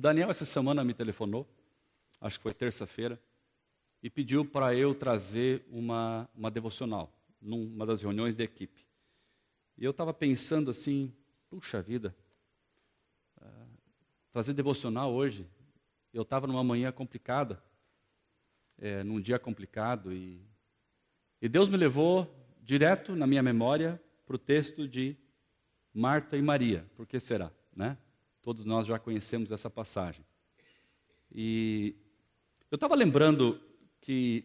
Daniel essa semana me telefonou, acho que foi terça-feira, e pediu para eu trazer uma devocional, numa das reuniões da equipe. E eu estava pensando assim, puxa vida, fazer devocional hoje. Eu estava numa manhã complicada, num dia complicado, e Deus me levou direto na minha memória para o texto de Marta e Maria. Por que será, né? Todos nós já conhecemos essa passagem. E eu estava lembrando que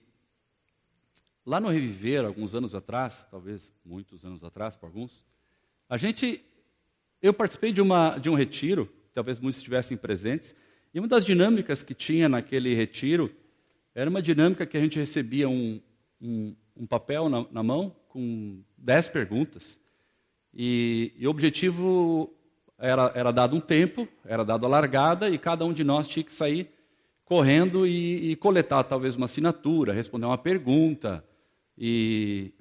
lá no Reviver, alguns anos atrás, talvez muitos anos atrás para alguns, eu participei de um retiro, talvez muitos estivessem presentes, e uma das dinâmicas que tinha naquele retiro era uma dinâmica que a gente recebia um papel na mão com 10 perguntas, e o objetivo era dado um tempo, era dado a largada, e cada um de nós tinha que sair correndo e coletar talvez uma assinatura, responder uma pergunta, e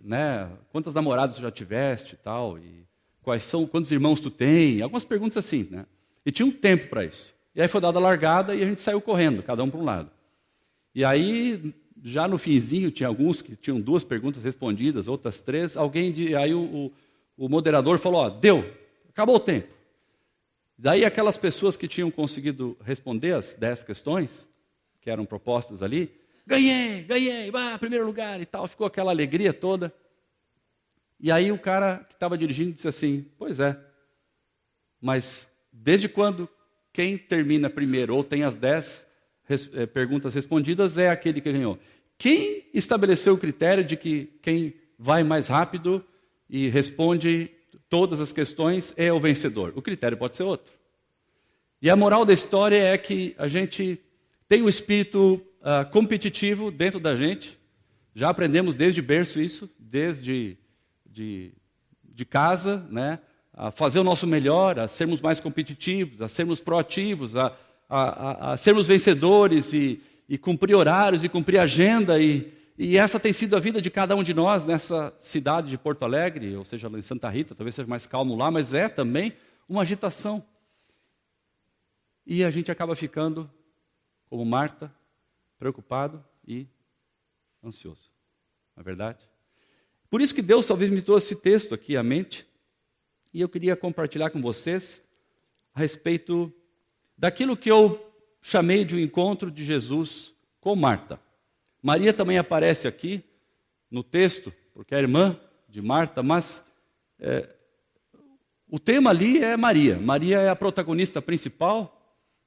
quantas namoradas você já tiveste e tal, e quantos irmãos tu tem, algumas perguntas assim, né? E tinha um tempo para isso. E aí foi dada a largada e a gente saiu correndo, cada um para um lado. E aí, já no finzinho, tinha alguns que tinham 2 perguntas respondidas, outras 3, aí o moderador falou, deu, acabou o tempo. Daí aquelas pessoas que tinham conseguido responder as 10 questões, que eram propostas ali, ganhei, primeiro lugar e tal, ficou aquela alegria toda. E aí o cara que estava dirigindo disse assim, pois é, mas desde quando quem termina primeiro ou tem as 10 perguntas respondidas é aquele que ganhou? Quem estabeleceu o critério de que quem vai mais rápido e responde todas as questões é o vencedor? O critério pode ser outro. E a moral da história é que a gente tem o espírito competitivo dentro da gente. Já aprendemos desde berço isso, desde de casa, né? A fazer o nosso melhor, a sermos mais competitivos, a sermos proativos, a sermos vencedores e cumprir horários e cumprir agenda. E essa tem sido a vida de cada um de nós nessa cidade de Porto Alegre, ou seja, lá em Santa Rita, talvez seja mais calmo lá, mas é também uma agitação. E a gente acaba ficando, como Marta, preocupado e ansioso. Não é verdade? Por isso que Deus talvez me trouxe esse texto aqui à mente, e eu queria compartilhar com vocês a respeito daquilo que eu chamei de um encontro de Jesus com Marta. Maria também aparece aqui no texto, porque é irmã de Marta, mas o tema ali é Maria. Maria é a protagonista principal,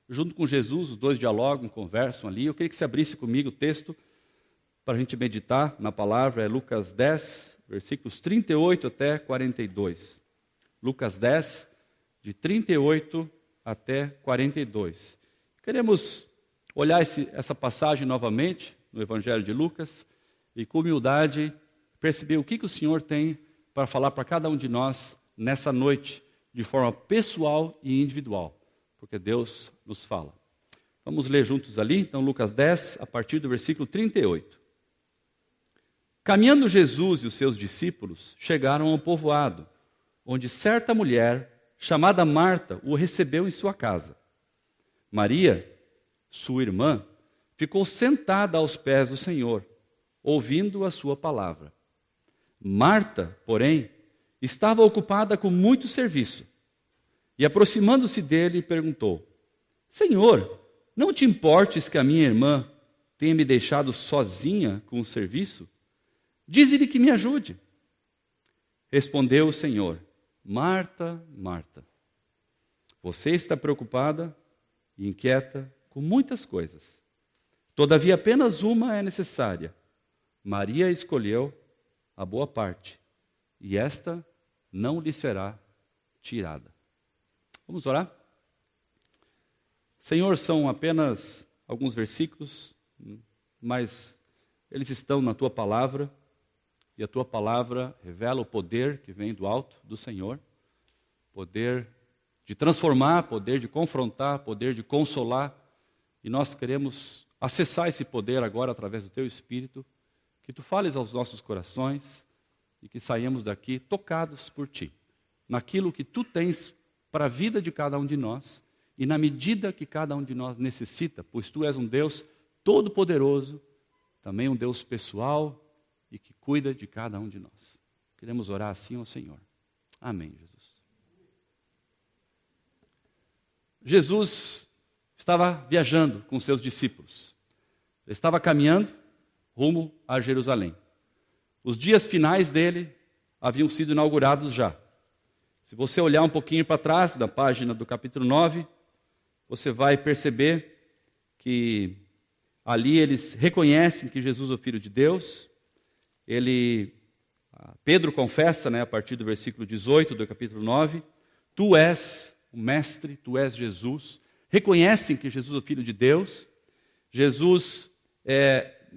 junto com Jesus, os dois dialogam, conversam ali. Eu queria que você abrisse comigo o texto para a gente meditar na palavra, é Lucas 10, versículos 38 até 42. Lucas 10, de 38 até 42. Queremos olhar essa passagem novamente no Evangelho de Lucas e com humildade perceber o que o Senhor tem para falar para cada um de nós nessa noite, de forma pessoal e individual, porque Deus nos fala. Vamos ler juntos ali, então Lucas 10, a partir do versículo 38. Caminhando Jesus e os seus discípulos chegaram a um povoado, onde certa mulher, chamada Marta, o recebeu em sua casa. Maria, sua irmã, ficou sentada aos pés do Senhor, ouvindo a sua palavra. Marta, porém, estava ocupada com muito serviço, e aproximando-se dele, perguntou, Senhor, não te importes que a minha irmã tenha me deixado sozinha com o serviço? Dize-lhe que me ajude. Respondeu o Senhor, Marta, Marta, você está preocupada e inquieta com muitas coisas. Todavia, apenas uma é necessária. Maria escolheu a boa parte, e esta não lhe será tirada. Vamos orar? Senhor, são apenas alguns versículos, mas eles estão na Tua palavra, e a Tua palavra revela o poder que vem do alto do Senhor, poder de transformar, poder de confrontar, poder de consolar, e nós queremos acessar esse poder agora através do Teu Espírito, que Tu fales aos nossos corações e que saímos daqui tocados por Ti, naquilo que Tu tens para a vida de cada um de nós e na medida que cada um de nós necessita, pois tu és um Deus todo-poderoso, também um Deus pessoal e que cuida de cada um de nós. Queremos orar assim ao Senhor. Amém, Jesus. Jesus estava viajando com seus discípulos. Ele estava caminhando rumo a Jerusalém. Os dias finais dele haviam sido inaugurados já. Se você olhar um pouquinho para trás, da página do capítulo 9, você vai perceber que ali eles reconhecem que Jesus é o Filho de Deus. Pedro confessa, a partir do versículo 18 do capítulo 9, tu és o Mestre, tu és Jesus. Reconhecem que Jesus é o Filho de Deus. Jesus,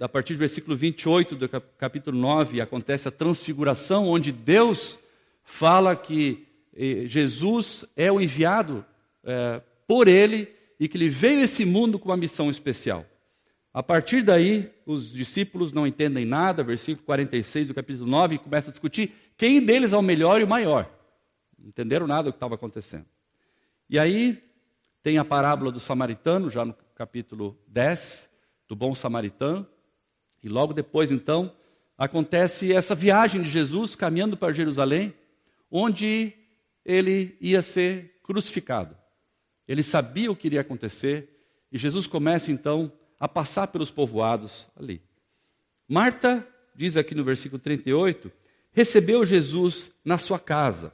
a partir do versículo 28 do capítulo 9, acontece a transfiguração, onde Deus fala que Jesus é o enviado por Ele e que Ele veio a esse mundo com uma missão especial. A partir daí, os discípulos não entendem nada, versículo 46 do capítulo 9, começa a discutir quem deles é o melhor e o maior. Não entenderam nada do que estava acontecendo. E aí, tem a parábola do samaritano, já no capítulo 10, do bom samaritano. E logo depois, então, acontece essa viagem de Jesus caminhando para Jerusalém, onde ele ia ser crucificado. Ele sabia o que iria acontecer, e Jesus começa, então, a passar pelos povoados ali. Marta, diz aqui no versículo 38, recebeu Jesus na sua casa.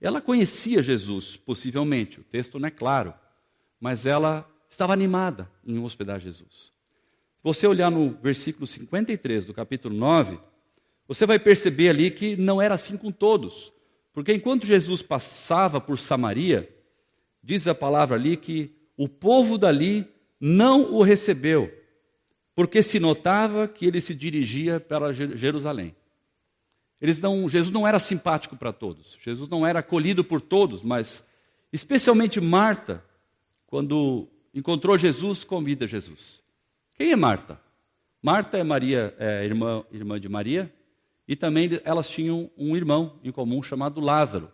Ela conhecia Jesus, possivelmente, o texto não é claro, mas ela estava animada em hospedar Jesus. Se você olhar no versículo 53 do capítulo 9, você vai perceber ali que não era assim com todos. Porque enquanto Jesus passava por Samaria, diz a palavra ali que o povo dali não o recebeu, porque se notava que ele se dirigia para Jerusalém. Jesus não era simpático para todos, Jesus não era acolhido por todos, mas especialmente Marta, quando encontrou Jesus, convida Jesus. Quem é Marta? Marta é Maria, irmã de Maria, e também elas tinham um irmão em comum chamado Lázaro.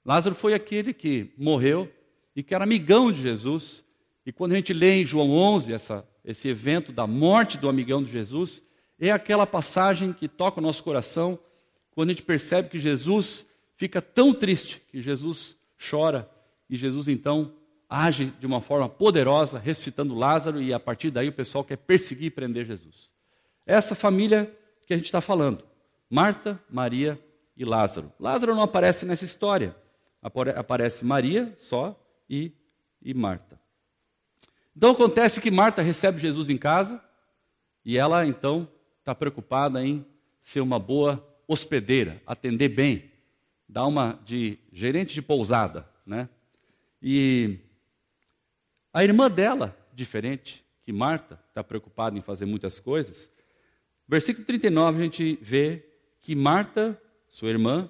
Lázaro foi aquele que morreu e que era amigão de Jesus. E quando a gente lê em João 11, esse evento da morte do amigão de Jesus, é aquela passagem que toca o nosso coração, quando a gente percebe que Jesus fica tão triste, que Jesus chora, e Jesus então age de uma forma poderosa, ressuscitando Lázaro, e a partir daí o pessoal quer perseguir e prender Jesus. Essa família que a gente está falando, Marta, Maria e Lázaro. Lázaro não aparece nessa história, aparece Maria só e Marta. Então acontece que Marta recebe Jesus em casa, e ela então está preocupada em ser uma boa hospedeira, atender bem, dar uma de gerente de pousada, né? E a irmã dela, diferente que Marta, está preocupada em fazer muitas coisas. Versículo 39 a gente vê que Marta, sua irmã,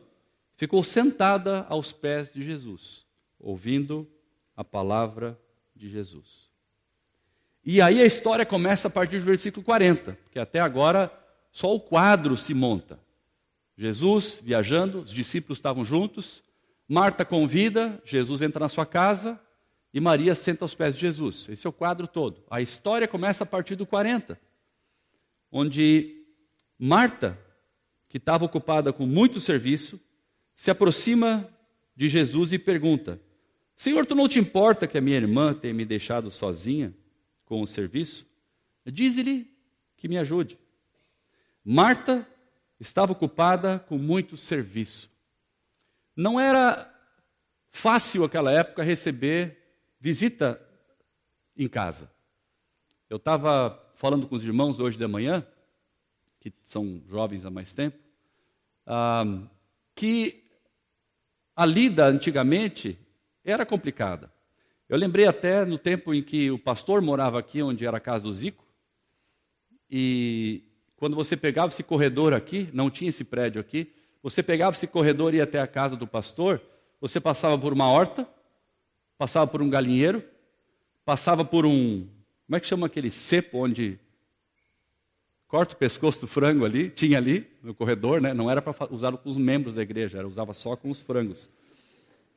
ficou sentada aos pés de Jesus, ouvindo a palavra de Jesus. E aí a história começa a partir do versículo 40, porque até agora só o quadro se monta. Jesus viajando, os discípulos estavam juntos, Marta convida, Jesus entra na sua casa e Maria senta aos pés de Jesus. Esse é o quadro todo. A história começa a partir do 40, onde Marta, que estava ocupada com muito serviço, se aproxima de Jesus e pergunta: Senhor, tu não te importa que a minha irmã tenha me deixado sozinha com o serviço? Dize-lhe que me ajude. Marta estava ocupada com muito serviço. Não era fácil naquela época receber visita em casa. Eu estava falando com os irmãos hoje de manhã, que são jovens há mais tempo, que a lida antigamente era complicada. Eu lembrei até no tempo em que o pastor morava aqui, onde era a casa do Zico, e quando você pegava esse corredor aqui, não tinha esse prédio aqui, você pegava esse corredor e ia até a casa do pastor, você passava por uma horta, passava por um galinheiro, passava por um, como é que chama aquele cepo onde corta o pescoço do frango ali, tinha ali no corredor, né? Não era para usar com os membros da igreja, usava só com os frangos.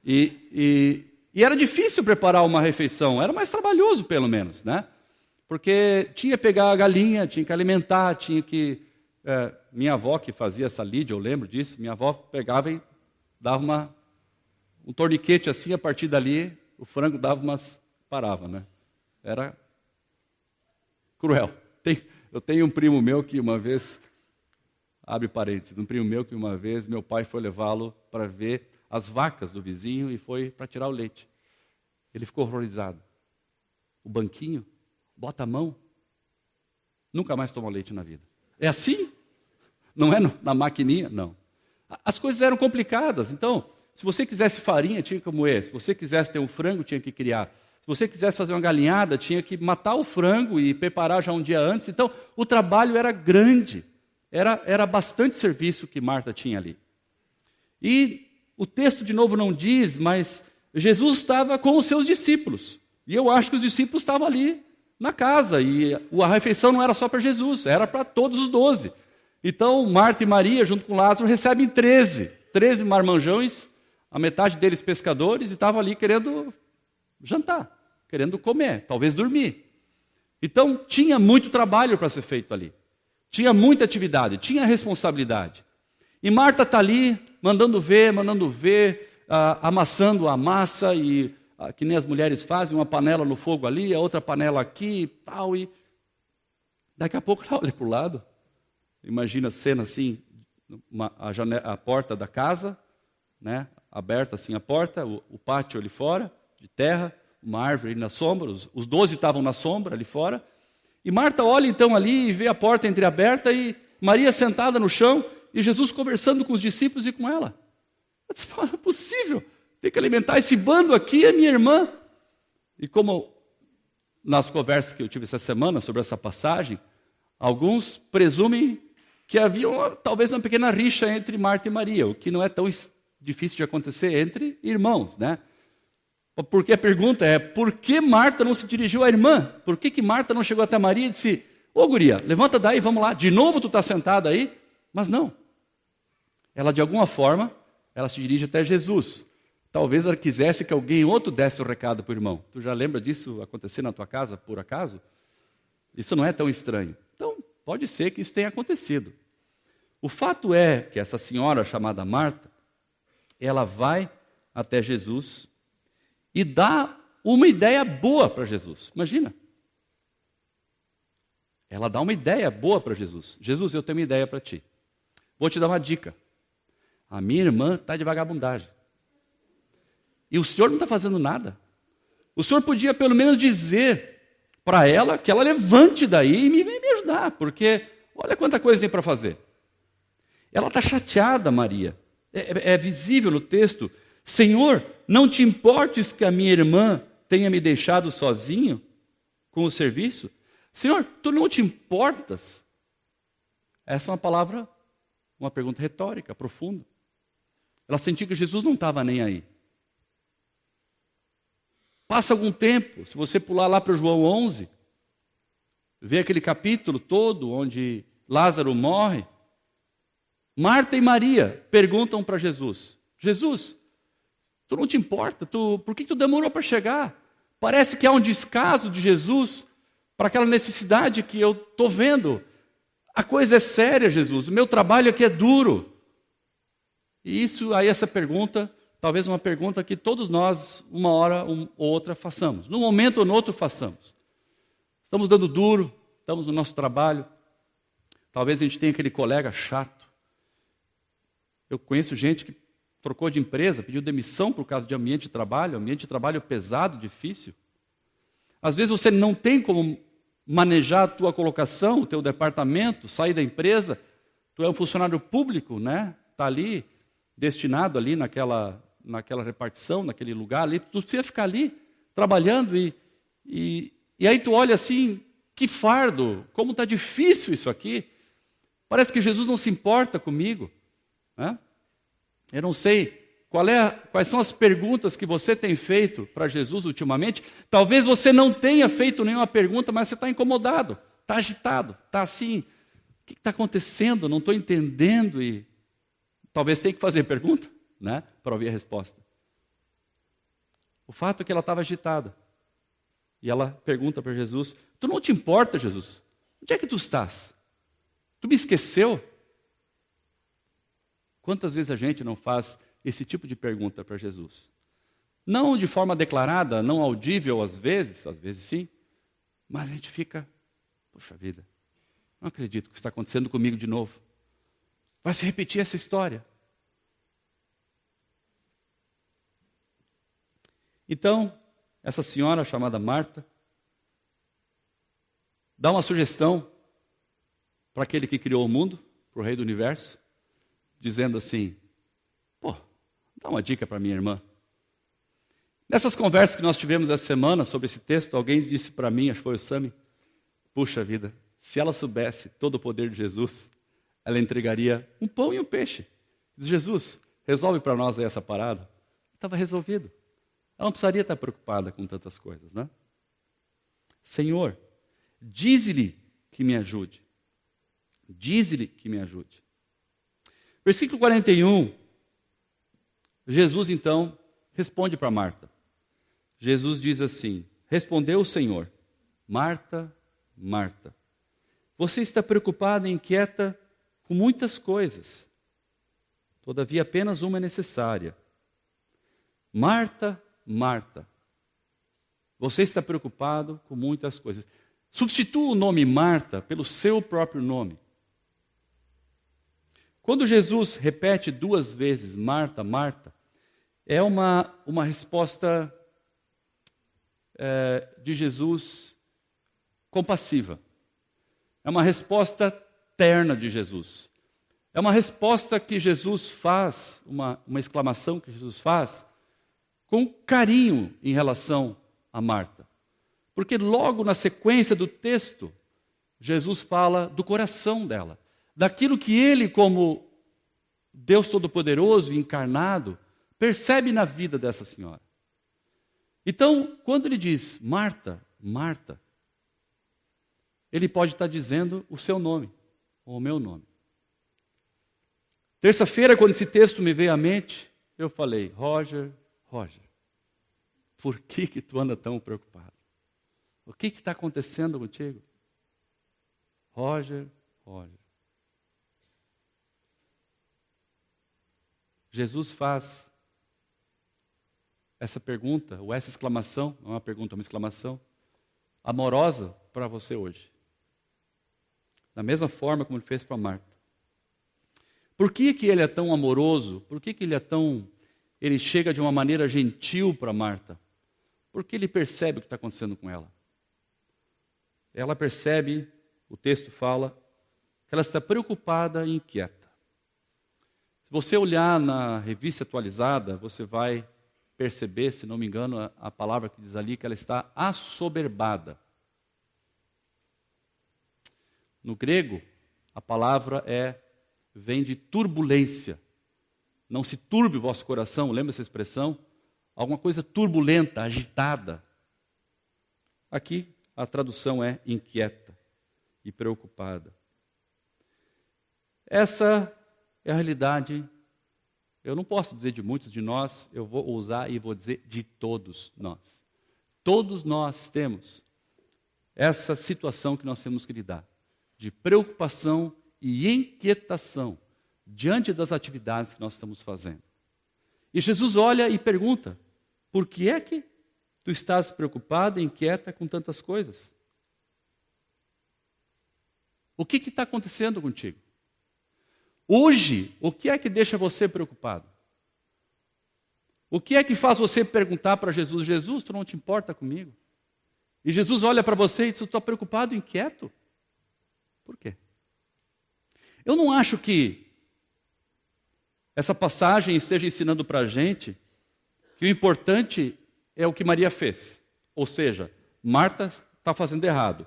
E E era difícil preparar uma refeição, era mais trabalhoso pelo menos, né? Porque tinha que pegar a galinha, tinha que alimentar, tinha que... minha avó que fazia essa lide, eu lembro disso, minha avó pegava e dava um torniquete assim, a partir dali o frango parava, né? Era cruel. Eu tenho um primo meu que uma vez, abre parênteses, um primo meu que uma vez meu pai foi levá-lo para ver as vacas do vizinho e foi para tirar o leite. Ele ficou horrorizado. O banquinho, bota a mão, nunca mais tomou leite na vida. É assim? Não é na maquininha? Não. As coisas eram complicadas. Então, se você quisesse farinha, tinha que moer. Se você quisesse ter um frango, tinha que criar. Se você quisesse fazer uma galinhada, tinha que matar o frango e preparar já um dia antes. Então, o trabalho era grande. Era bastante serviço que Marta tinha ali. E o texto, de novo, não diz, mas Jesus estava com os seus discípulos. E eu acho que os discípulos estavam ali na casa. E a refeição não era só para Jesus, era para todos os 12. Então, Marta e Maria, junto com Lázaro, recebem 13 marmanjões, a metade deles pescadores, e estavam ali querendo jantar, querendo comer, talvez dormir. Então, tinha muito trabalho para ser feito ali. Tinha muita atividade, tinha responsabilidade. E Marta está ali, mandando ver, amassando a massa, e que nem as mulheres fazem, uma panela no fogo ali, a outra panela aqui e tal. E daqui a pouco ela olha para o lado. Imagina a cena assim, a porta da casa, né, aberta assim a porta, o pátio ali fora, de terra, uma árvore ali na sombra, os 12 estavam na sombra ali fora. E Marta olha então ali e vê a porta entreaberta e Maria sentada no chão e Jesus conversando com os discípulos e com ela. Ela disse, não é possível, tem que alimentar esse bando aqui, é minha irmã. E como nas conversas que eu tive essa semana sobre essa passagem, alguns presumem que havia talvez uma pequena rixa entre Marta e Maria, o que não é tão difícil de acontecer entre irmãos, né? Porque a pergunta é, por que Marta não se dirigiu à irmã? Por que Marta não chegou até Maria e disse, ô guria, levanta daí, vamos lá, de novo tu está sentada aí? Mas não. Ela, de alguma forma, ela se dirige até Jesus. Talvez ela quisesse que alguém outro desse o recado para o irmão. Tu já lembra disso acontecer na tua casa, por acaso? Isso não é tão estranho. Então, pode ser que isso tenha acontecido. O fato é que essa senhora chamada Marta, ela vai até Jesus e dá uma ideia boa para Jesus. Imagina. Ela dá uma ideia boa para Jesus. Jesus, eu tenho uma ideia para ti. Vou te dar uma dica. A minha irmã está de vagabundagem. E o senhor não está fazendo nada. O senhor podia pelo menos dizer para ela que ela levante daí e me ajudar, porque olha quanta coisa tem para fazer. Ela está chateada, Maria. É visível no texto. Senhor, não te importes que a minha irmã tenha me deixado sozinho com o serviço? Senhor, tu não te importas? Essa é uma pergunta retórica, profunda. Ela sentiu que Jesus não estava nem aí. Passa algum tempo, se você pular lá para João 11, vê aquele capítulo todo onde Lázaro morre, Marta e Maria perguntam para Jesus, Jesus, tu não te importa? Por que tu demorou para chegar? Parece que há um descaso de Jesus para aquela necessidade que eu estou vendo. A coisa é séria, Jesus, o meu trabalho aqui é duro. E isso aí, essa pergunta, talvez uma pergunta que todos nós, uma hora ou outra, façamos. Num momento ou no outro, façamos. Estamos dando duro, estamos no nosso trabalho. Talvez a gente tenha aquele colega chato. Eu conheço gente que trocou de empresa, pediu demissão por causa de ambiente de trabalho pesado, difícil. Às vezes você não tem como manejar a tua colocação, o teu departamento, sair da empresa. Tu é um funcionário público, né? Está ali, destinado ali naquela repartição, naquele lugar ali. Tu precisa ficar ali, trabalhando. E aí tu olha assim, que fardo, como está difícil isso aqui. Parece que Jesus não se importa comigo. Né? Eu não sei quais são as perguntas que você tem feito para Jesus ultimamente. Talvez você não tenha feito nenhuma pergunta, mas você está incomodado, está agitado, está assim. O que está acontecendo? Não estou entendendo. E talvez tenha que fazer pergunta, né, para ouvir a resposta. O fato é que ela estava agitada. E ela pergunta para Jesus, tu não te importa, Jesus? Onde é que tu estás? Tu me esqueceu? Quantas vezes a gente não faz esse tipo de pergunta para Jesus? Não de forma declarada, não audível às vezes sim, mas a gente fica, poxa vida, não acredito que está acontecendo comigo de novo. Vai se repetir essa história. Então, essa senhora chamada Marta dá uma sugestão para aquele que criou o mundo, para o rei do universo, dizendo assim, dá uma dica para minha irmã. Nessas conversas que nós tivemos essa semana sobre esse texto, alguém disse para mim, acho que foi o Sami, puxa vida, se ela soubesse todo o poder de Jesus, ela entregaria um pão e um peixe. Diz, Jesus, resolve para nós aí essa parada. Estava resolvido. Ela não precisaria estar preocupada com tantas coisas, né? Senhor, dize-lhe que me ajude. Dize-lhe que me ajude. Versículo 41, Jesus então responde para Marta. Jesus diz assim, respondeu o Senhor, Marta, Marta, você está preocupada e inquieta com muitas coisas, todavia apenas uma é necessária. Marta, Marta, você está preocupado com muitas coisas. Substitua o nome Marta pelo seu próprio nome. Quando Jesus repete 2 vezes Marta, Marta, é uma resposta de Jesus compassiva. É uma resposta terna de Jesus. É uma resposta que Jesus faz, uma exclamação que Jesus faz, com carinho em relação a Marta. Porque logo na sequência do texto, Jesus fala do coração dela, daquilo que ele, como Deus Todo-Poderoso e encarnado, percebe na vida dessa senhora. Então, quando ele diz, Marta, Marta, ele pode estar dizendo o seu nome, ou o meu nome. Terça-feira, quando esse texto me veio à mente, eu falei, Roger, por que tu anda tão preocupado? O que está acontecendo contigo? Roger. Jesus faz essa pergunta, ou essa exclamação, não é uma pergunta, é uma exclamação, amorosa para você hoje. Da mesma forma como ele fez para Marta. Por que ele é tão amoroso? Por que ele chega de uma maneira gentil para Marta? Porque ele percebe o que está acontecendo com ela. Ela percebe, o texto fala, que ela está preocupada e inquieta. Se você olhar na revista atualizada, você vai perceber, se não me engano, a palavra que diz ali, que ela está assoberbada. No grego, a palavra vem de turbulência. Não se turbe o vosso coração, lembra essa expressão? Alguma coisa turbulenta, agitada. Aqui, a tradução é inquieta e preocupada. Essa é a realidade. Eu não posso dizer de muitos de nós, eu vou usar e vou dizer de todos nós. Todos nós temos essa situação que nós temos que lidar, de preocupação e inquietação diante das atividades que nós estamos fazendo. E Jesus olha e pergunta, por que é que tu estás preocupada e inquieta com tantas coisas? O que está acontecendo contigo? Hoje, o que é que deixa você preocupado? O que é que faz você perguntar para Jesus, Jesus, tu não te importa comigo? E Jesus olha para você e diz, eu estou preocupado e inquieto. Por quê? Eu não acho que essa passagem esteja ensinando para a gente que o importante é o que Maria fez. Ou seja, Marta está fazendo errado.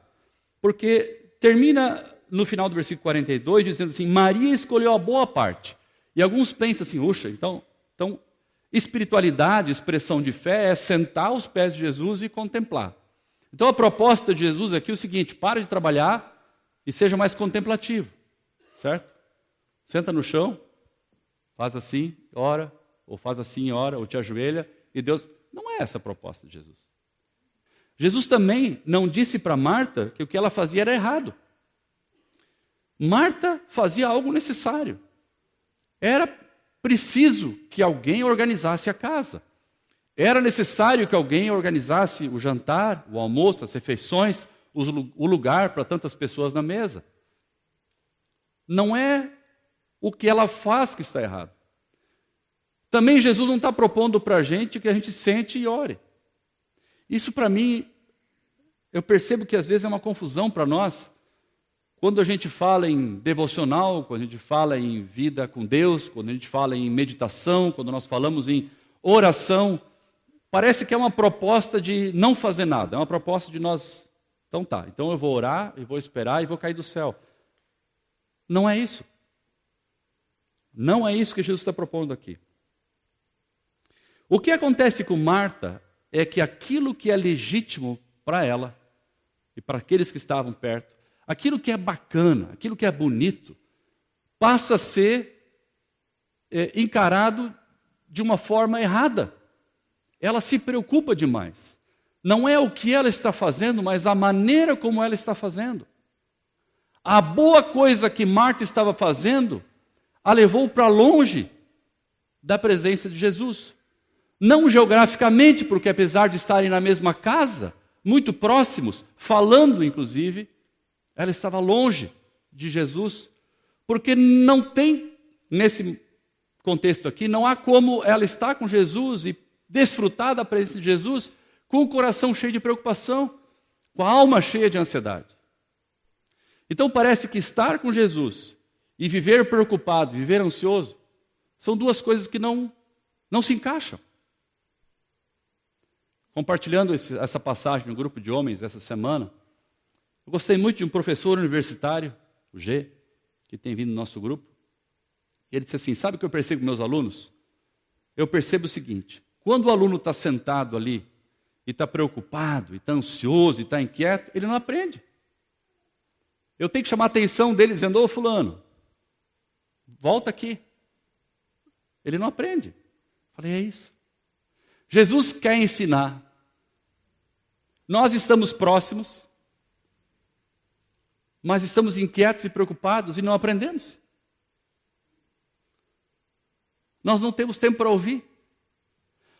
Porque termina no final do versículo 42, dizendo assim, Maria escolheu a boa parte. E alguns pensam assim, então espiritualidade, expressão de fé, é sentar aos pés de Jesus e contemplar. Então a proposta de Jesus aqui é o seguinte, para de trabalhar e seja mais contemplativo, certo? Senta no chão, faz assim, ora, ou faz assim, ora, ou te ajoelha, e Deus... Não é essa a proposta de Jesus. Jesus também não disse para Marta que o que ela fazia era errado. Marta fazia algo necessário. Era preciso que alguém organizasse a casa. Era necessário que alguém organizasse o jantar, o almoço, as refeições, o lugar para tantas pessoas na mesa. Não é o que ela faz que está errado. Também Jesus não está propondo para a gente que a gente sente e ore. Isso para mim, eu percebo que às vezes é uma confusão para nós, quando a gente fala em devocional, quando a gente fala em vida com Deus, quando a gente fala em meditação, quando nós falamos em oração, parece que é uma proposta de não fazer nada, é uma proposta de nós, então tá, então eu vou orar, e vou esperar e vou cair do céu. Não é isso. Não é isso que Jesus está propondo aqui. O que acontece com Marta é que aquilo que é legítimo para ela e para aqueles que estavam perto, aquilo que é bacana, aquilo que é bonito, passa a ser encarado de uma forma errada. Ela se preocupa demais. Não é o que ela está fazendo, mas a maneira como ela está fazendo. A boa coisa que Marta estava fazendo a levou para longe da presença de Jesus. Não geograficamente, porque apesar de estarem na mesma casa, muito próximos, falando inclusive, ela estava longe de Jesus, porque não tem, nesse contexto aqui, não há como ela estar com Jesus e desfrutar da presença de Jesus com o coração cheio de preocupação, com a alma cheia de ansiedade. Então parece que estar com Jesus e viver preocupado, viver ansioso, são duas coisas que não se encaixam. Compartilhando essa passagem no grupo de homens essa semana, eu gostei muito de um professor universitário, o G, que tem vindo no nosso grupo. Ele disse assim, sabe o que eu percebo com meus alunos? Eu percebo o seguinte, quando o aluno está sentado ali, e está preocupado, e está ansioso, e está inquieto, ele não aprende. Eu tenho que chamar a atenção dele dizendo, ô fulano, volta aqui. Ele não aprende. Falei, é isso. Jesus quer ensinar. Nós estamos próximos, mas estamos inquietos e preocupados e não aprendemos. Nós não temos tempo para ouvir.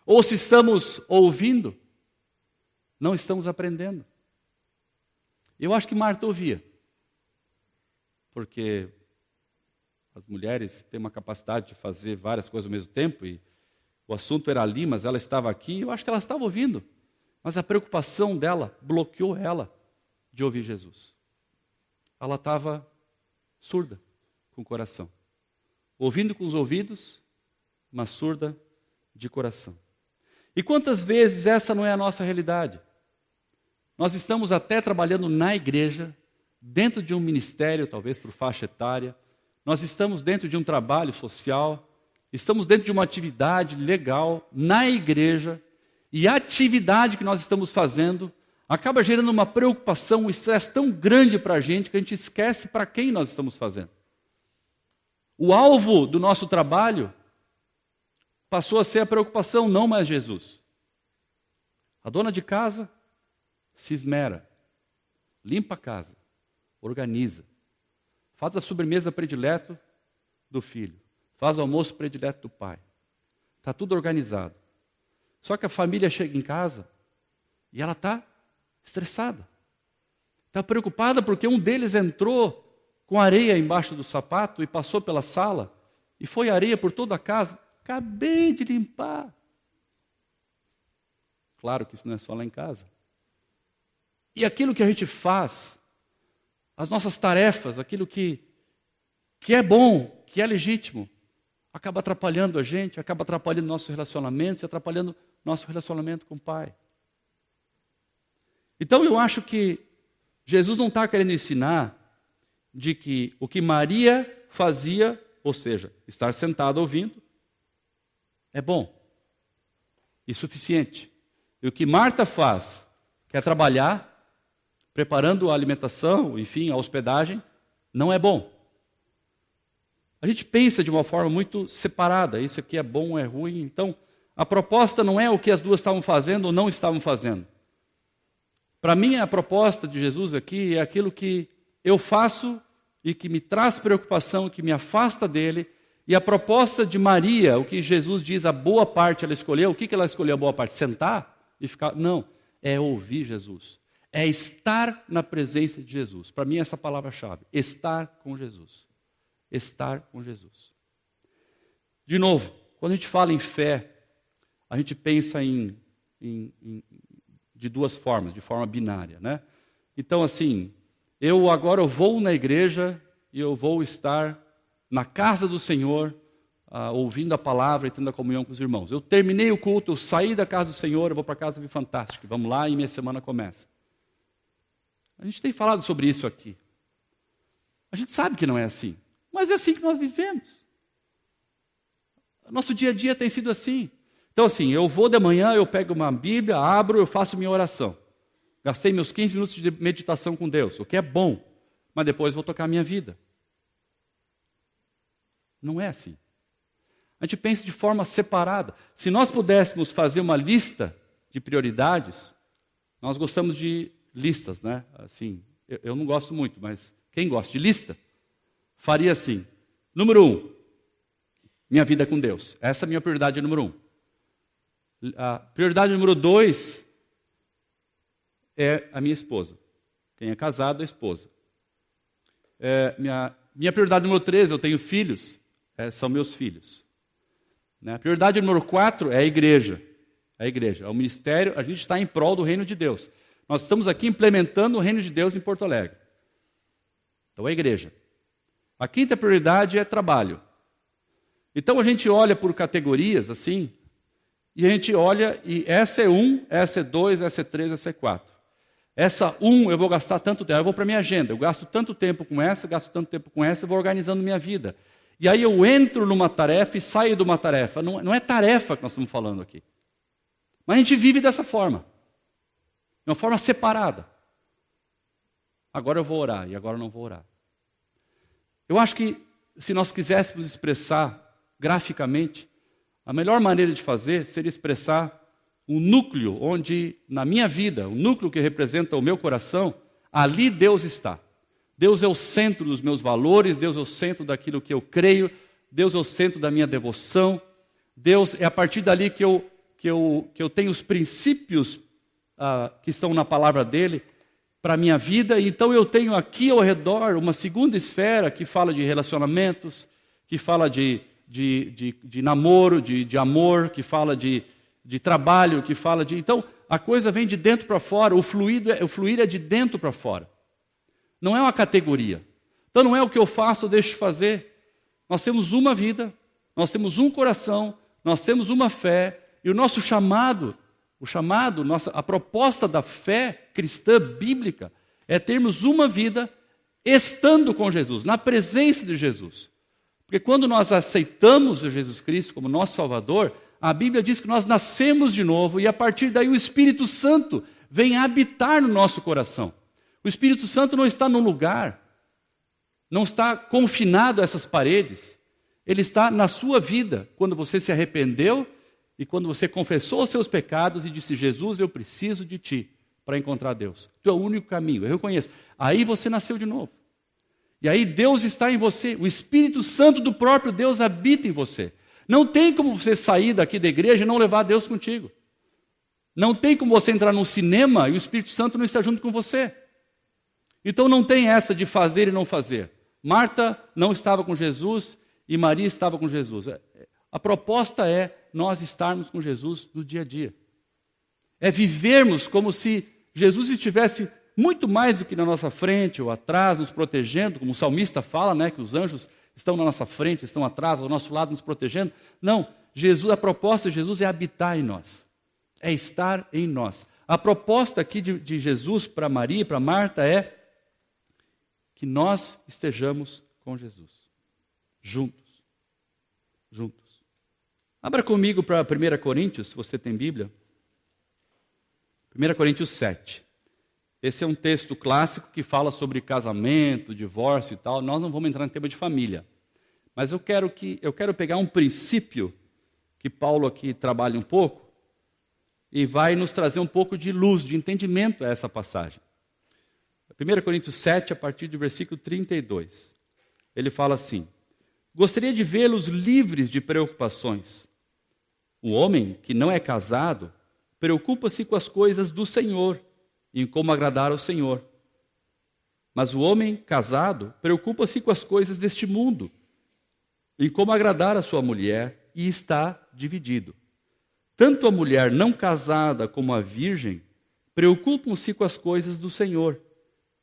Ou se estamos ouvindo, não estamos aprendendo. Eu acho que Marta ouvia, porque as mulheres têm uma capacidade de fazer várias coisas ao mesmo tempo, e o assunto era ali, mas ela estava aqui, eu acho que ela estava ouvindo. Mas a preocupação dela bloqueou ela de ouvir Jesus. Ela estava surda com o coração. Ouvindo com os ouvidos, mas surda de coração. E quantas vezes essa não é a nossa realidade? Nós estamos até trabalhando na igreja, dentro de um ministério, talvez por faixa etária. Nós estamos dentro de um trabalho social. Estamos dentro de uma atividade legal na igreja. E a atividade que nós estamos fazendo acaba gerando uma preocupação, um estresse tão grande para a gente que a gente esquece para quem nós estamos fazendo. O alvo do nosso trabalho passou a ser a preocupação, não mais Jesus. A dona de casa se esmera, limpa a casa, organiza, faz a sobremesa predileta do filho, faz o almoço predileto do pai. Está tudo organizado. Só que a família chega em casa e ela está estressada. Está preocupada porque um deles entrou com areia embaixo do sapato e passou pela sala e foi areia por toda a casa. Acabei de limpar. Claro que isso não é só lá em casa. E aquilo que a gente faz, as nossas tarefas, aquilo que é bom, que é legítimo, acaba atrapalhando a gente, acaba atrapalhando nossos relacionamentos, atrapalhando nosso relacionamento com o Pai. Então eu acho que Jesus não está querendo ensinar de que o que Maria fazia, ou seja, estar sentada ouvindo, é bom e suficiente. E o que Marta faz, que é trabalhar, preparando a alimentação, enfim, a hospedagem, não é bom. A gente pensa de uma forma muito separada, isso aqui é bom, é ruim. Então, A proposta não é o que as duas estavam fazendo ou não estavam fazendo. Para mim, a proposta de Jesus aqui é aquilo que eu faço e que me traz preocupação, que me afasta dele. E a proposta de Maria, o que Jesus diz, a boa parte ela escolheu. O que ela escolheu a boa parte? Sentar e ficar? Não, é ouvir Jesus. É estar na presença de Jesus. Para mim, essa é a palavra-chave. Estar com Jesus. Estar com Jesus. De novo, quando a gente fala em fé, a gente pensa de duas formas, de forma binária, né? Então, assim, eu vou na igreja e eu vou estar na casa do Senhor, ouvindo a palavra e tendo a comunhão com os irmãos. Eu terminei o culto, eu saí da casa do Senhor, eu vou para casa de Fantástico. Vamos lá e minha semana começa. A gente tem falado sobre isso aqui. A gente sabe que não é assim, mas é assim que nós vivemos. Nosso dia a dia tem sido assim. Então, assim, eu vou de manhã, eu pego uma Bíblia, abro, eu faço minha oração. Gastei meus 15 minutos de meditação com Deus, o que é bom, mas depois vou tocar a minha vida. Não é assim. A gente pensa de forma separada. Se nós pudéssemos fazer uma lista de prioridades, nós gostamos de listas, né? Assim, eu não gosto muito, mas quem gosta de lista, faria assim. Número 1, minha vida com Deus. Essa é a minha prioridade número 1. A prioridade número 2 é a minha esposa. Quem é casado é a esposa. Minha prioridade número 3, eu tenho filhos, são meus filhos. A prioridade número 4 é a igreja. É a igreja, é o ministério, a gente está em prol do reino de Deus. Nós estamos aqui implementando o reino de Deus em Porto Alegre. Então é a igreja. A 5ª prioridade é trabalho. Então a gente olha por categorias assim, e a gente olha e essa é 1, essa é 2, essa é 3, essa é 4. Essa 1 eu vou gastar tanto tempo, eu vou para a minha agenda, eu gasto tanto tempo com essa, gasto tanto tempo com essa, eu vou organizando minha vida. E aí eu entro numa tarefa e saio de uma tarefa. Não é tarefa que nós estamos falando aqui. Mas a gente vive dessa forma. De uma forma separada. Agora eu vou orar e agora eu não vou orar. Eu acho que se nós quiséssemos expressar graficamente, a melhor maneira de fazer seria expressar um núcleo onde, na minha vida, o núcleo que representa o meu coração, ali Deus está. Deus é o centro dos meus valores, Deus é o centro daquilo que eu creio, Deus é o centro da minha devoção, Deus é a partir dali que eu tenho os princípios que estão na palavra dele para a minha vida. Então eu tenho aqui ao redor uma segunda esfera que fala de relacionamentos, que fala de namoro, de amor, que fala de trabalho, que fala de... Então a coisa vem de dentro para fora, o fluir é de dentro para fora. Não é uma categoria. Então não é o que eu faço ou deixo de fazer. Nós temos uma vida, nós temos um coração, nós temos uma fé, e o nosso chamado, a proposta da fé cristã bíblica é termos uma vida estando com Jesus, na presença de Jesus. Porque quando nós aceitamos Jesus Cristo como nosso Salvador, a Bíblia diz que nós nascemos de novo e a partir daí o Espírito Santo vem habitar no nosso coração. O Espírito Santo não está num lugar, não está confinado a essas paredes. Ele está na sua vida, quando você se arrependeu e quando você confessou os seus pecados e disse, Jesus, eu preciso de ti para encontrar Deus. Tu é o único caminho, eu reconheço. Aí você nasceu de novo. E aí Deus está em você, o Espírito Santo do próprio Deus habita em você. Não tem como você sair daqui da igreja e não levar Deus contigo. Não tem como você entrar num cinema e o Espírito Santo não estar junto com você. Então não tem essa de fazer e não fazer. Marta não estava com Jesus e Maria estava com Jesus. A proposta é nós estarmos com Jesus no dia a dia. É vivermos como se Jesus estivesse muito mais do que na nossa frente ou atrás, nos protegendo, como o salmista fala, né, que os anjos estão na nossa frente, estão atrás, ao nosso lado, nos protegendo. Não, a proposta de Jesus é habitar em nós, é estar em nós. A proposta aqui de Jesus para Maria e para Marta é que nós estejamos com Jesus, juntos. Abra comigo para 1 Coríntios, se você tem Bíblia. 1 Coríntios 7. Esse é um texto clássico que fala sobre casamento, divórcio e tal. Nós não vamos entrar no tema de família. Mas eu quero pegar um princípio que Paulo aqui trabalha um pouco e vai nos trazer um pouco de luz, de entendimento a essa passagem. 1 Coríntios 7, a partir do versículo 32. Ele fala assim: gostaria de vê-los livres de preocupações. O homem que não é casado preocupa-se com as coisas do Senhor e em como agradar ao Senhor. Mas o homem casado preocupa-se com as coisas deste mundo, em como agradar a sua mulher, e está dividido. Tanto a mulher não casada como a virgem preocupam-se com as coisas do Senhor,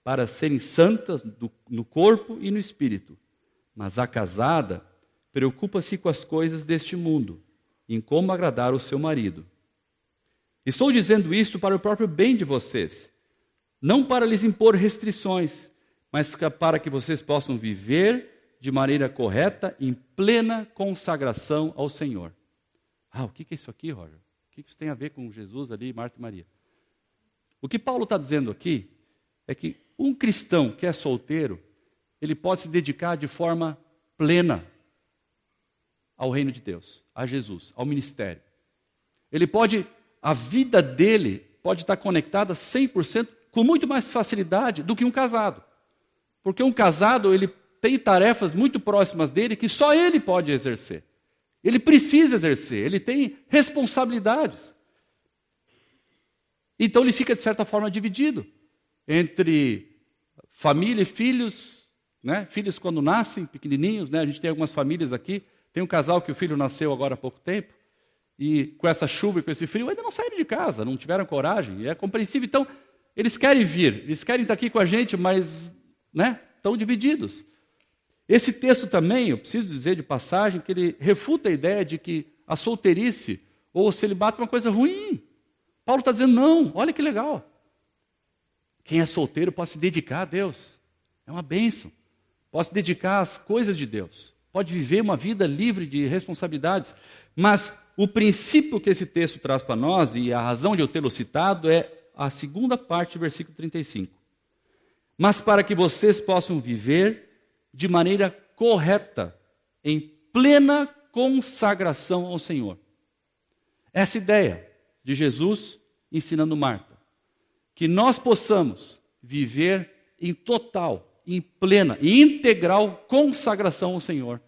para serem santas no corpo e no espírito. Mas a casada preocupa-se com as coisas deste mundo, em como agradar o seu marido. Estou dizendo isto para o próprio bem de vocês, não para lhes impor restrições, mas para que vocês possam viver de maneira correta, em plena consagração ao Senhor. O que é isso aqui, Roger? O que isso tem a ver com Jesus ali, Marta e Maria? O que Paulo está dizendo aqui é que um cristão que é solteiro, ele pode se dedicar de forma plena ao reino de Deus, a Jesus, ao ministério. A vida dele pode estar conectada 100% com muito mais facilidade do que um casado. Porque um casado, ele tem tarefas muito próximas dele que só ele pode exercer. Ele precisa exercer, ele tem responsabilidades. Então ele fica, de certa forma, dividido entre família e filhos, né? Filhos quando nascem, pequenininhos, né? A gente tem algumas famílias aqui, tem um casal que o filho nasceu agora há pouco tempo, e com essa chuva e com esse frio, ainda não saíram de casa, não tiveram coragem, e é compreensível. Então, eles querem vir, eles querem estar aqui com a gente, mas, né? Estão divididos. Esse texto também, eu preciso dizer de passagem, que ele refuta a ideia de que a solteirice ou o celibato é uma coisa ruim. Paulo está dizendo, não, olha que legal. Quem é solteiro pode se dedicar a Deus. É uma bênção. Pode se dedicar às coisas de Deus. Pode viver uma vida livre de responsabilidades. Mas o princípio que esse texto traz para nós, e a razão de eu tê-lo citado, é a segunda parte do versículo 35. Mas para que vocês possam viver de maneira correta, em plena consagração ao Senhor. Essa ideia de Jesus ensinando Marta, que nós possamos viver em total, em plena e integral consagração ao Senhor,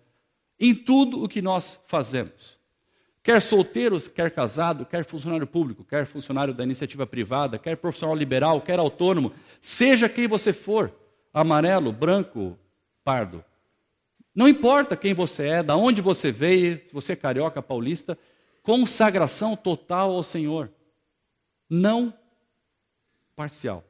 em tudo o que nós fazemos. Quer solteiros, quer casado, quer funcionário público, quer funcionário da iniciativa privada, quer profissional liberal, quer autônomo, seja quem você for, amarelo, branco, pardo. Não importa quem você é, de onde você veio, se você é carioca, paulista, consagração total ao Senhor. Não parcial,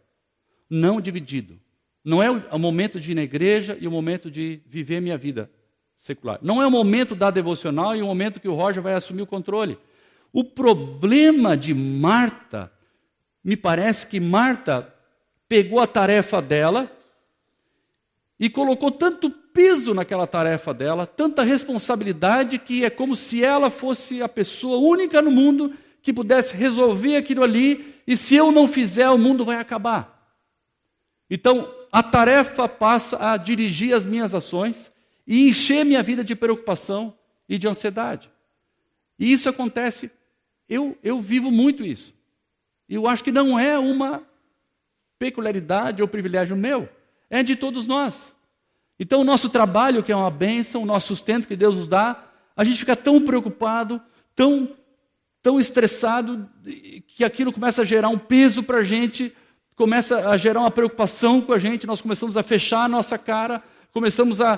não dividido. Não é o momento de ir na igreja e o momento de viver minha vida secular. Não é o momento da devocional e o momento que o Roger vai assumir o controle. O problema de Marta, me parece que Marta pegou a tarefa dela e colocou tanto peso naquela tarefa dela, tanta responsabilidade, que é como se ela fosse a pessoa única no mundo que pudesse resolver aquilo ali, e se eu não fizer, o mundo vai acabar. Então, a tarefa passa a dirigir as minhas ações e encher minha vida de preocupação e de ansiedade. E isso acontece, eu vivo muito isso. E eu acho que não é uma peculiaridade ou privilégio meu, é de todos nós. Então o nosso trabalho, que é uma bênção, o nosso sustento que Deus nos dá, a gente fica tão preocupado, tão estressado, que aquilo começa a gerar um peso para a gente, começa a gerar uma preocupação com a gente, nós começamos a fechar a nossa cara, começamos a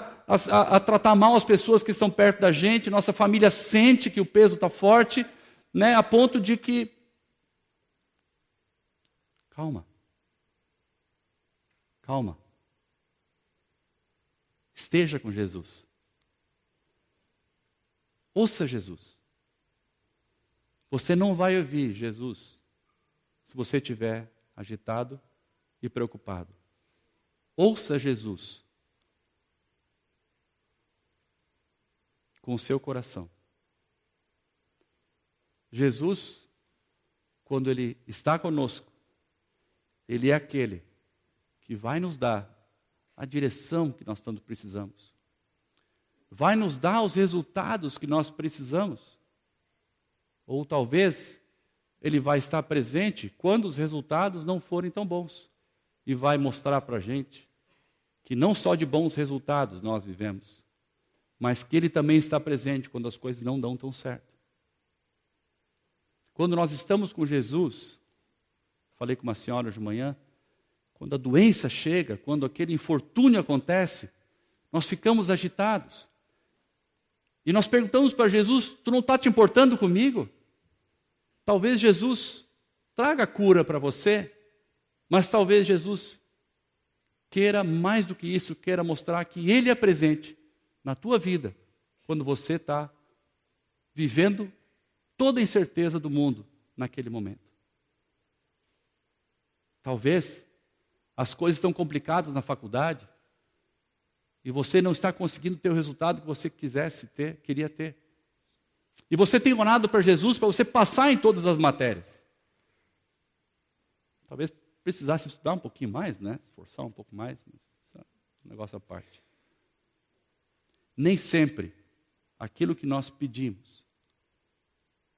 tratar mal as pessoas que estão perto da gente, nossa família sente que o peso está forte, né, a ponto de que... Calma. Esteja com Jesus. Ouça Jesus. Você não vai ouvir Jesus se você estiver agitado e preocupado. Ouça Jesus com o seu coração. Jesus, quando Ele está conosco, Ele é aquele que vai nos dar a direção que nós tanto precisamos. Vai nos dar os resultados que nós precisamos. Ou talvez Ele vai estar presente quando os resultados não forem tão bons. E vai mostrar para a gente que não só de bons resultados nós vivemos, mas que Ele também está presente quando as coisas não dão tão certo. Quando nós estamos com Jesus, falei com uma senhora hoje de manhã, quando a doença chega, quando aquele infortúnio acontece, nós ficamos agitados. E nós perguntamos para Jesus, tu não está te importando comigo? Talvez Jesus traga cura para você, mas talvez Jesus queira mais do que isso, queira mostrar que Ele é presente na tua vida, quando você está vivendo toda a incerteza do mundo naquele momento. Talvez as coisas estão complicadas na faculdade e você não está conseguindo ter o resultado que você queria ter. E você tem orado para Jesus para você passar em todas as matérias. Talvez precisasse estudar um pouquinho mais, né? Esforçar um pouco mais, mas isso é um negócio à parte. Nem sempre aquilo que nós pedimos,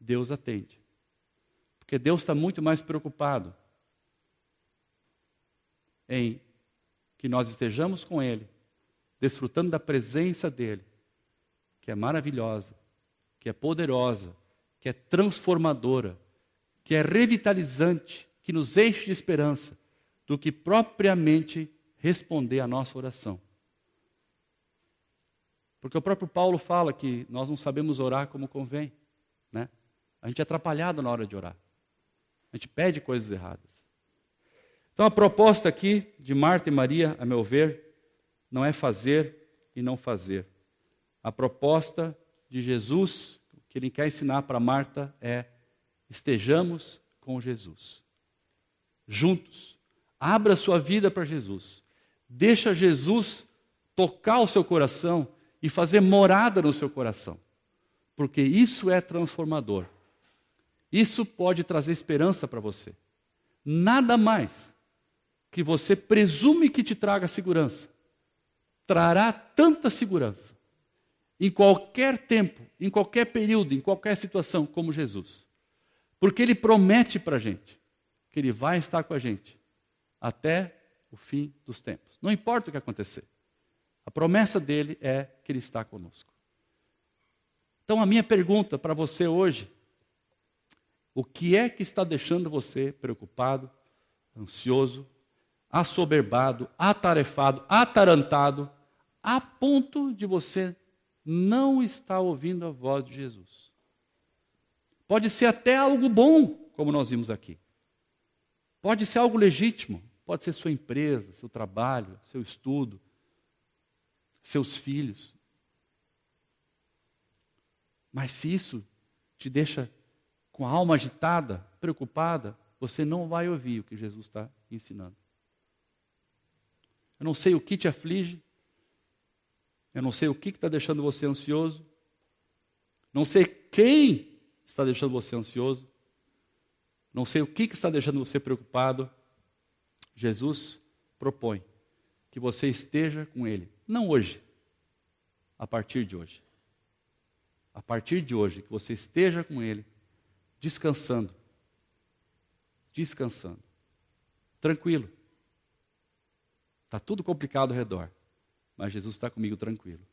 Deus atende. Porque Deus está muito mais preocupado em que nós estejamos com Ele, desfrutando da presença dEle, que é maravilhosa, que é poderosa, que é transformadora, que é revitalizante, que nos enche de esperança, do que propriamente responder à nossa oração. Porque o próprio Paulo fala que nós não sabemos orar como convém, né? A gente é atrapalhado na hora de orar. A gente pede coisas erradas. Então a proposta aqui de Marta e Maria, a meu ver, não é fazer e não fazer. A proposta de Jesus, que Ele quer ensinar para Marta é: estejamos com Jesus. Juntos. Abra sua vida para Jesus. Deixa Jesus tocar o seu coração e fazer morada no seu coração. Porque isso é transformador. Isso pode trazer esperança para você. Nada mais que você presume que te traga segurança trará tanta segurança em qualquer tempo, em qualquer período, em qualquer situação, como Jesus. Porque Ele promete para a gente que Ele vai estar com a gente até o fim dos tempos. Não importa o que acontecer. A promessa dEle é que Ele está conosco. Então a minha pergunta para você hoje: o que é que está deixando você preocupado, ansioso, assoberbado, atarefado, atarantado, a ponto de você não estar ouvindo a voz de Jesus? Pode ser até algo bom, como nós vimos aqui. Pode ser algo legítimo. Pode ser sua empresa, seu trabalho, seu estudo, seus filhos. Mas se isso te deixa com a alma agitada, preocupada, você não vai ouvir o que Jesus está ensinando. Eu não sei o que te aflige, eu não sei o que está deixando você ansioso, não sei quem está deixando você ansioso, não sei o que está deixando você preocupado. Jesus propõe que você esteja com Ele, não hoje, a partir de hoje. A partir de hoje, que você esteja com Ele, descansando, tranquilo. Está tudo complicado ao redor, mas Jesus está comigo tranquilo.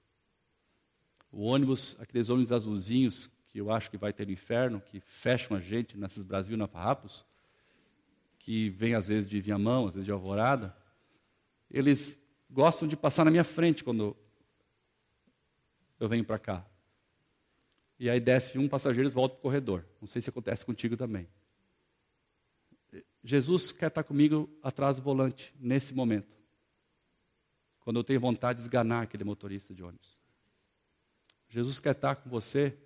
O ônibus, aqueles ônibus azulzinhos, que eu acho que vai ter no inferno, que fecham a gente nesses Brasil na Farrapos, que vem às vezes de Viamão, às vezes de Alvorada, eles gostam de passar na minha frente quando eu venho para cá. E aí desce um passageiro e volta para o corredor. Não sei se acontece contigo também. Jesus quer estar comigo atrás do volante, nesse momento. Quando eu tenho vontade de esganar aquele motorista de ônibus. Jesus quer estar com você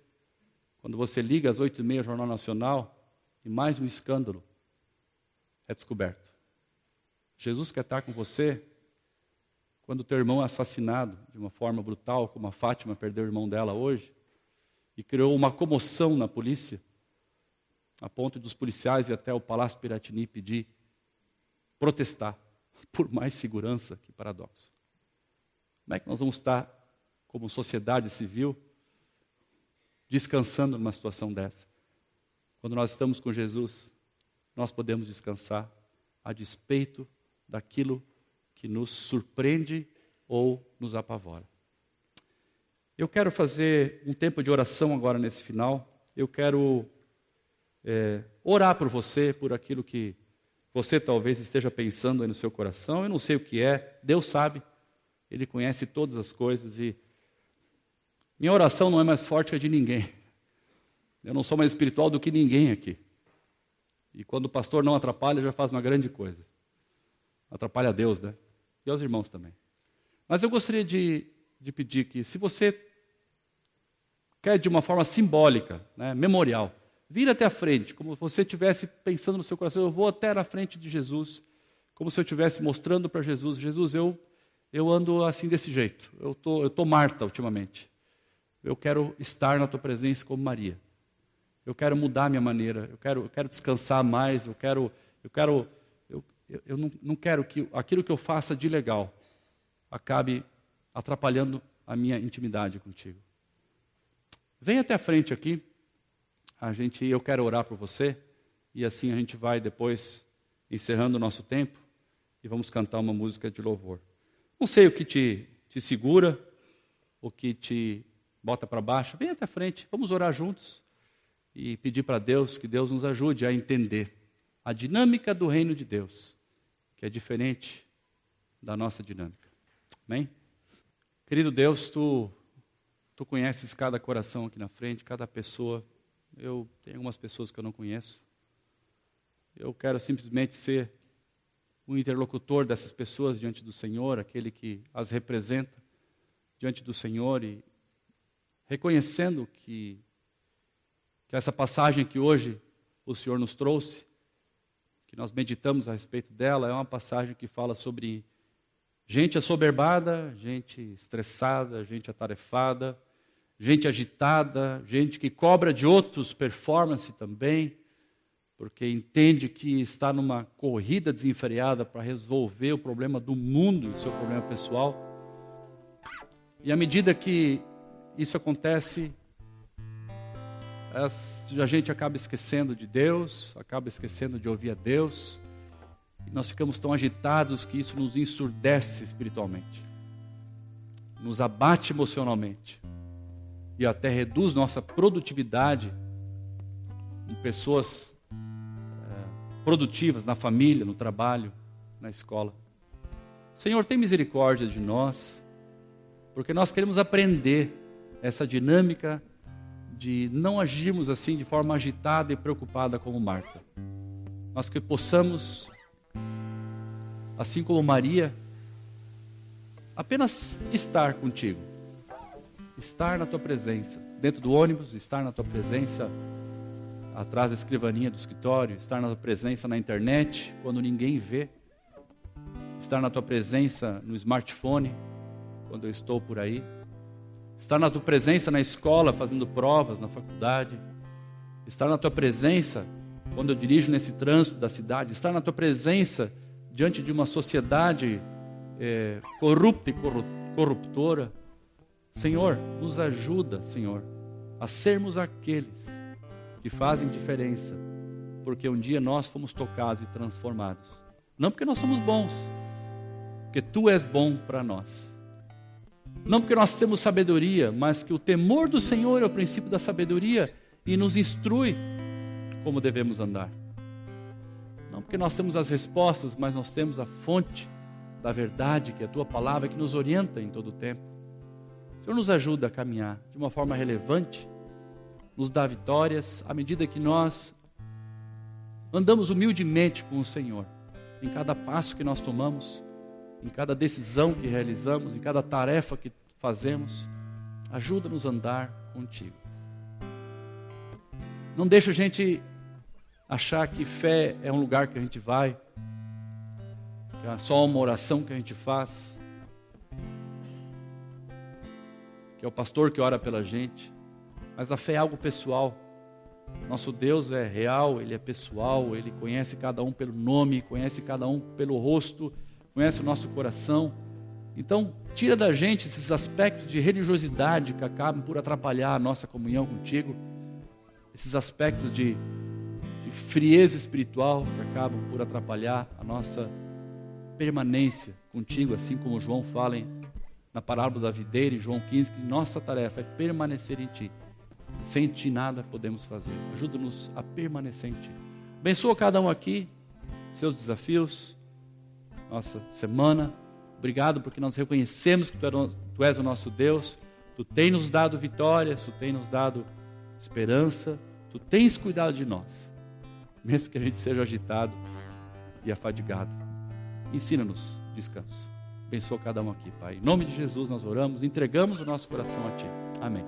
quando você liga às 8h30 ao Jornal Nacional e mais um escândalo é descoberto. Jesus quer estar com você quando o teu irmão é assassinado de uma forma brutal, como a Fátima perdeu o irmão dela hoje, e criou uma comoção na polícia, a ponto dos policiais ir até o Palácio Piratini pedir, protestar por mais segurança. Que paradoxo. Como é que nós vamos estar, como sociedade civil, descansando numa situação dessa? Quando nós estamos com Jesus, nós podemos descansar a despeito daquilo que nos surpreende ou nos apavora. Eu quero fazer um tempo de oração agora nesse final. Eu quero orar por você, por aquilo que você talvez esteja pensando aí no seu coração. Eu não sei o que é, Deus sabe. Ele conhece todas as coisas e minha oração não é mais forte que a de ninguém. Eu não sou mais espiritual do que ninguém aqui. E quando o pastor não atrapalha, já faz uma grande coisa. Atrapalha a Deus, né? E aos irmãos também. Mas eu gostaria de pedir que, se você quer de uma forma simbólica, né, memorial, vir até a frente, como se você estivesse pensando no seu coração, eu vou até na frente de Jesus, como se eu estivesse mostrando para Jesus, Jesus, eu ando assim desse jeito, eu tô Marta ultimamente. Eu quero estar na tua presença como Maria. Eu quero mudar a minha maneira, eu quero descansar mais, eu não quero que aquilo que eu faça de legal acabe atrapalhando a minha intimidade contigo. Vem até a frente aqui, eu quero orar por você, e assim a gente vai depois encerrando o nosso tempo, e vamos cantar uma música de louvor. Não sei o que te segura, o que te bota para baixo, vem até a frente, vamos orar juntos, e pedir para Deus que Deus nos ajude a entender a dinâmica do reino de Deus, que é diferente da nossa dinâmica. Amém? Querido Deus, Tu conheces cada coração aqui na frente, cada pessoa. Eu tenho algumas pessoas que eu não conheço. Eu quero simplesmente ser o interlocutor dessas pessoas diante do Senhor, aquele que as representa diante do Senhor e reconhecendo que essa passagem que hoje o Senhor nos trouxe, que nós meditamos a respeito dela, é uma passagem que fala sobre gente assoberbada, gente estressada, gente atarefada, gente agitada, gente que cobra de outros performance também, porque entende que está numa corrida desenfreada para resolver o problema do mundo e o seu problema pessoal. E à medida que isso acontece, a gente acaba esquecendo de Deus, acaba esquecendo de ouvir a Deus, e nós ficamos tão agitados que isso nos ensurdece espiritualmente, nos abate emocionalmente, e até reduz nossa produtividade em pessoas produtivas na família, no trabalho, na escola. Senhor, tem misericórdia de nós, porque nós queremos aprender essa dinâmica de não agirmos assim de forma agitada e preocupada como Marta. Mas que possamos, assim como Maria, apenas estar contigo, estar na tua presença, dentro do ônibus, estar na tua presença atrás da escrivaninha do escritório, estar na tua presença na internet, quando ninguém vê, estar na tua presença no smartphone, quando eu estou por aí, estar na tua presença na escola, fazendo provas, na faculdade, estar na tua presença quando eu dirijo nesse trânsito da cidade, estar na tua presença diante de uma sociedade corrupta e corruptora. Senhor, nos ajuda, Senhor, a sermos aqueles que fazem diferença, porque um dia nós fomos tocados e transformados. Não porque nós somos bons, porque Tu és bom para nós. Não porque nós temos sabedoria, mas que o temor do Senhor é o princípio da sabedoria e nos instrui como devemos andar. Não porque nós temos as respostas, mas nós temos a fonte da verdade, que é a Tua palavra, que nos orienta em todo o tempo. O Senhor nos ajuda a caminhar de uma forma relevante, nos dá vitórias à medida que nós andamos humildemente com o Senhor, em cada passo que nós tomamos, em cada decisão que realizamos, em cada tarefa que fazemos. Ajuda-nos a andar contigo. Não deixa a gente achar que fé é um lugar que a gente vai, que é só uma oração que a gente faz, que é o pastor que ora pela gente. Mas a fé é algo pessoal. Nosso Deus é real, Ele é pessoal, Ele conhece cada um pelo nome, conhece cada um pelo rosto, conhece o nosso coração. Então, tira da gente esses aspectos de religiosidade que acabam por atrapalhar a nossa comunhão contigo, esses aspectos de frieza espiritual que acabam por atrapalhar a nossa permanência contigo, assim como João fala na parábola da videira, em João 15, que nossa tarefa é permanecer em ti. Sem ti nada podemos fazer. Ajuda-nos a permanecer em ti. Abençoa cada um aqui, seus desafios, nossa semana. Obrigado porque nós reconhecemos que tu és o nosso Deus. Tu tens nos dado vitórias, tu tens nos dado esperança, tu tens cuidado de nós, mesmo que a gente seja agitado e afadigado. Ensina-nos descanso. Abençoa cada um aqui, Pai. Em nome de Jesus nós oramos, entregamos o nosso coração a ti. Amém.